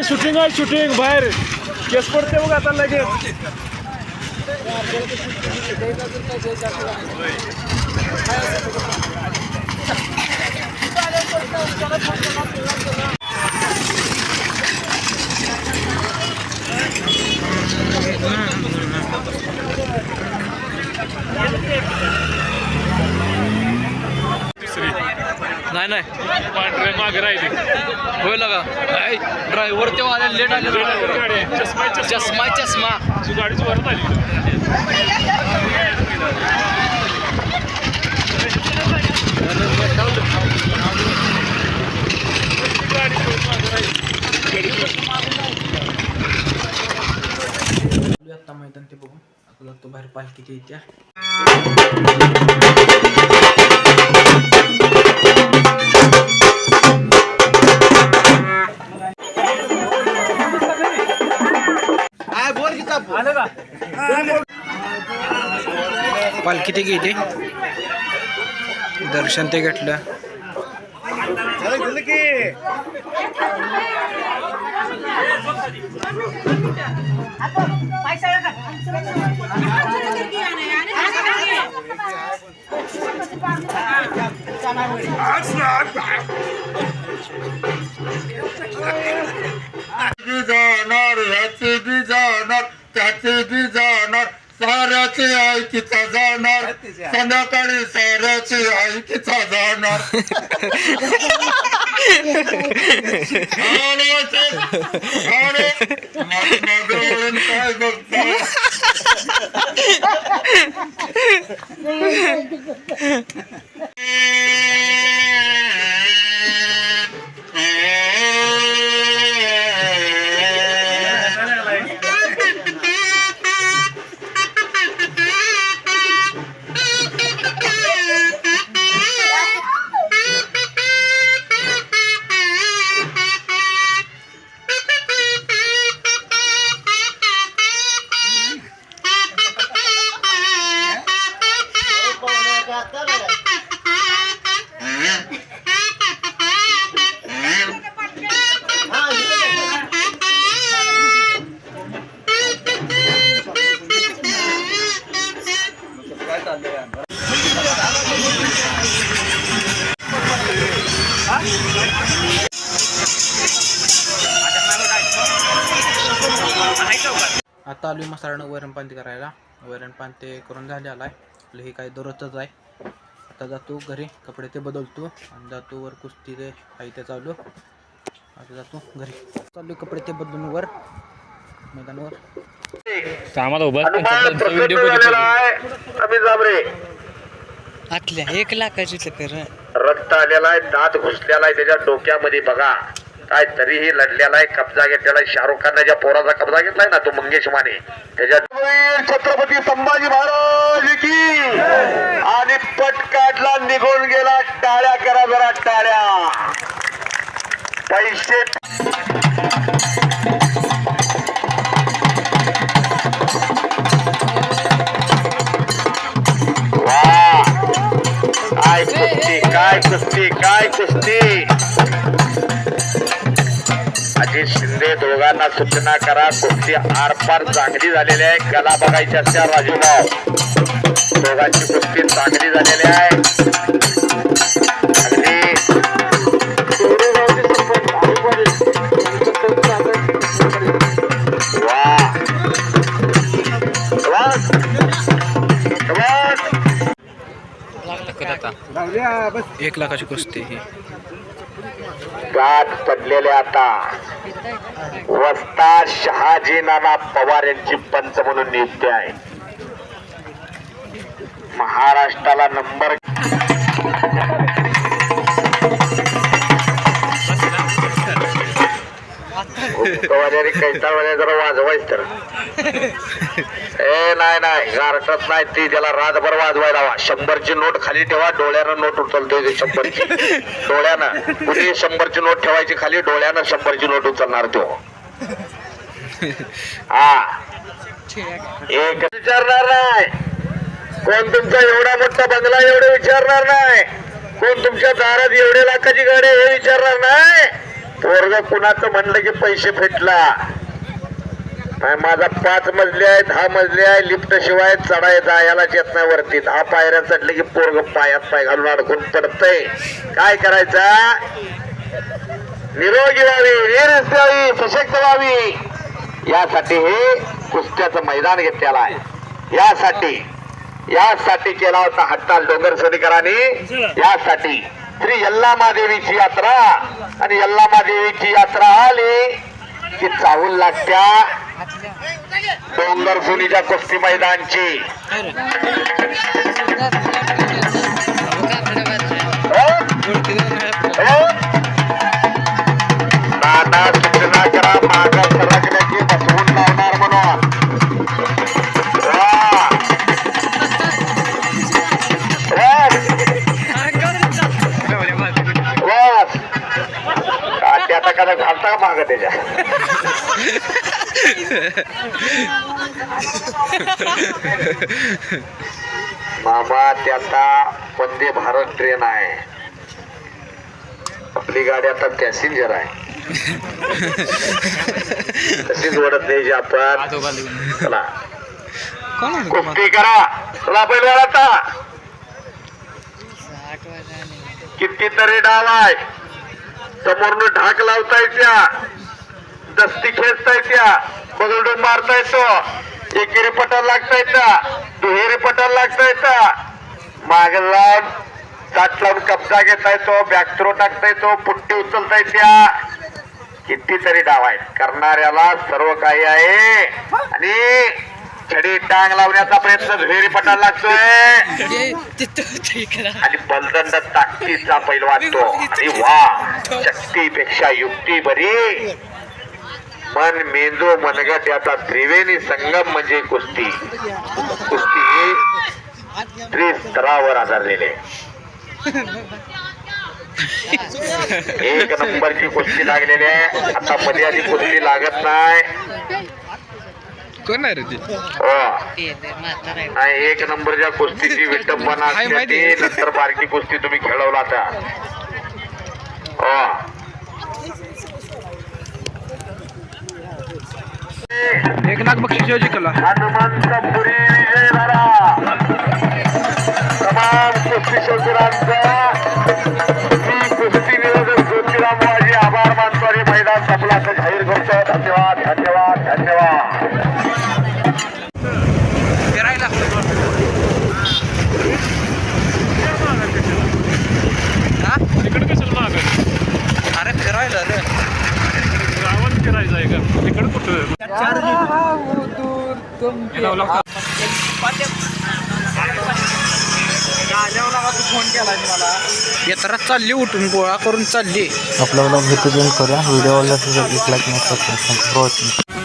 Shooting आहे shooting बाहेर केस पडते बघ आता लगेच. नाही नाही पांढरे मागे राहिले होय लगा ड्रायव्हर तेव्हा आले लेट आले. चष्मा चष्मा गाडीची वरत आली. आता मैदान ते बघू आपला तो बाहेर पालखीच्या इथे. पालखी ते घेते दर्शन ते घेतलं. जाणार ह्याचे बी जाणार त्याचे बी जाणार साऱ्याचे ऐकीचा जाणार संध्याकाळी साऱ्याचे ऐकीचा जाणार. काय बघतो आता आलोय मसाल्यानं वरणपांती करायला. वरणपांती करून झाले आलाय. आपलं हे काय दररोजच आहे. आता जातो घरी कपडे ते बदलतो आणि जातो वर कुस्ती ते आहे ते चालू. आता जातो घरी चालू कपडे ते बदलून वर मैदानावर. आतल्या 1 लाखाची चक्कर रक्त आलेला आहे दात घुसलेला आहे त्याच्या डोक्यामध्ये बघा काय तरीही लढलेला आहे. कब्जा घेतलेला आहे. शाहरुख खानने ज्या पोराचा कब्जा घेतलाय ना तो मंगेश माने त्याच्यात छत्रपती संभाजी महाराज की आणि पट काढला निघून गेला. टाळ्या करा जरा टाळ्या. पैसे वा काय कुस्ती काय कुस्ती काय कुस्ती. अजित शिंदे दोघांना सूचना करा. कुस्ती आरपार चांगली झालेली आहे. कला बघायची असत्या राजूभाऊ. दोघांची कुस्ती चांगली झालेली आहे. अगदी वा 1 लाखाची कुस्ती ही. गाठ पडलेले आता वस्ताद शहाजी नाना पवार यांची पंच म्हणून नियुक्ती आहे. महाराष्ट्राला नंबर कवाजारी कैताळवाल्या जरा वाजवायच तर ए नाही गारटत नाही ती त्याला रातभर वाजवायला हवा 100ची नोट खाली ठेवा डोळ्यानं नोट उचलतोय 100ची डोळ्यानं कुठे 100ची नोट ठेवायची खाली डोळ्यानं 100ची नोट उचलणार तो हा एक विचारणार नाही कोण तुमचा एवढा मोठा बंगला एवढे विचारणार नाही कोण तुमच्या दारात एवढे लाखाची गाडी हे विचारणार नाही पोरग कुणाचं म्हणलं की पैसे फेटला माझा 5 मजली आहे 10 मजली आहे लिफ्ट शिवाय चढाय जायलाच येत नाही वरती 10 पायऱ्या चढले की पोरग पायात पाय घालून अडकून पडतय काय करायचा निरोगी व्हावी निरस्त व्हावी सशक्त व्हावी यासाठी हे कुस्त्याचं मैदान घेतलेलं आहे यासाठी केला होता हट्टाल डोंगर सरीकरांनी यासाठी श्री यल्लामादेवीची यात्रा आणि यल्लामादेवीची यात्रा आली की चाहूल लागत्या डोंगर सोनीच्या कुस्ती मैदानची नाना सूचना करा मागा सरकण्याची बसवून लावणार म्हणून आता कदा घालता का माग त्याच्या मामा त्याचा वंदे भारत ट्रेन आहे आपली गाडी आता पॅसेंजर आहे तशीच ओढत द्यायची आपण चला कुस्ती करा चला पहिल्या आता कितीतरी डाव आहे समोरनं ढाक लावता येत्या दस्ती खेचता येत्या बगलडून मारता येतो एकेरी पटाला लागता येता दुहेरी पटाला लागता येता माग लावून साठ लावून कब्जा घेता येतो बॅक थ्रो टाकता येतो पुट्टी उचलता येत्या कितीतरी डाव आहेत करणाऱ्याला सर्व काही आहे आणि छडी टांग लावण्याचा प्रयत्न दुहेरी पटाला लागतोय आणि बलदंड ताकदीचा पैलवान तो आणि वा शक्तीपेक्षा युक्ती बरी मन मेंदू मनगट याचा त्रिवेणी संगम म्हणजे कुस्ती ही त्रिस्तरावर आधारलेले एक नंबरची कुस्ती लागलेली आहे आता मध्ये आधी कुस्ती लागत नाही कोण आहे रे ती नाही एक नंबरच्या कुस्तीची विटंबना असते नंतर बारकी कुस्ती तुम्ही खेळवला आता हो 1 लाख बक्षीस जिंकला हनुमंतपुरी विजय झाला तमाम कुस्ती शौकीरांचा मी कुस्ती निरोधक ज्योतिराम वाजी आभार मानतो आणि मैदान संपला असं जाहीर करतो धन्यवाद धन्यवाद धन्यवाद फिरायला तिकडे कसं माग अरे फिरायला रे गावात फिरायचं आहे का तिकडे कुठं फोन केला मला यात्रा चालली उठून गोळा करून चालली आपला व्हिडिओ करूया व्हिडिओला 1 लाईक